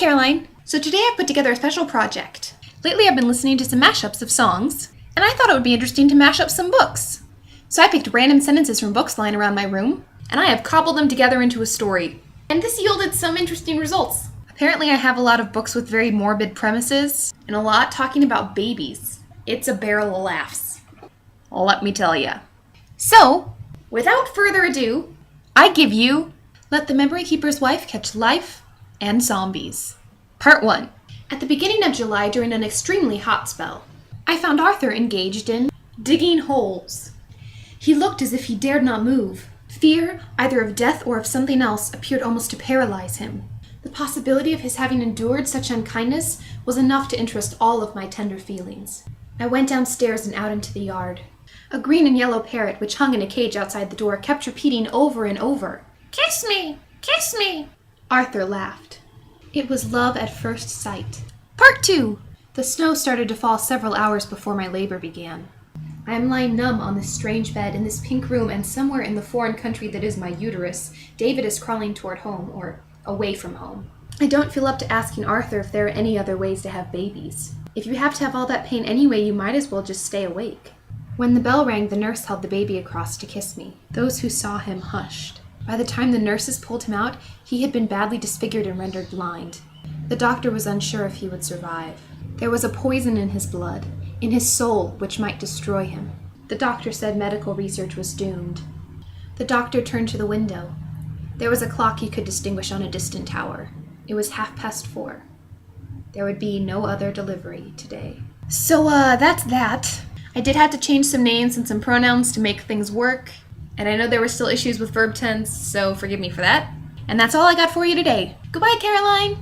Caroline! So today I've put together a special project. Lately I've been listening to some mashups of songs, and I thought it would be interesting to mash up some books. So I picked random sentences from books lying around my room, and I have cobbled them together into a story. And this yielded some interesting results. Apparently I have a lot of books with very morbid premises, and a lot talking about babies. It's a barrel of laughs. Let me tell ya. So, without further ado, I give you Let the Memory Keeper's Wife Catch Life and Zombies. Part 1. At the beginning of July, during an extremely hot spell, I found Arthur engaged in digging holes. He looked as if he dared not move. Fear, either of death or of something else, appeared almost to paralyze him. The possibility of his having endured such unkindness was enough to interest all of my tender feelings. I went downstairs and out into the yard. A green and yellow parrot, which hung in a cage outside the door, kept repeating over and over, "Kiss me! Kiss me!" Arthur laughed. It was love at first sight. Part 2. The snow started to fall several hours before my labor began. I am lying numb on this strange bed in this pink room, and somewhere in the foreign country that is my uterus, David is crawling toward home, or away from home. I don't feel up to asking Arthur if there are any other ways to have babies. If you have to have all that pain anyway, you might as well just stay awake. When the bell rang, the nurse held the baby across to kiss me. Those who saw him hushed. By the time the nurses pulled him out, he had been badly disfigured and rendered blind. The doctor was unsure if he would survive. There was a poison in his blood, in his soul, which might destroy him. The doctor said medical research was doomed. The doctor turned to the window. There was a clock he could distinguish on a distant tower. It was 4:30. There would be no other delivery today. So, that's that. I did have to change some names and some pronouns to make things work. And I know there were still issues with verb tense, so forgive me for that. And that's all I got for you today. Goodbye, Caroline!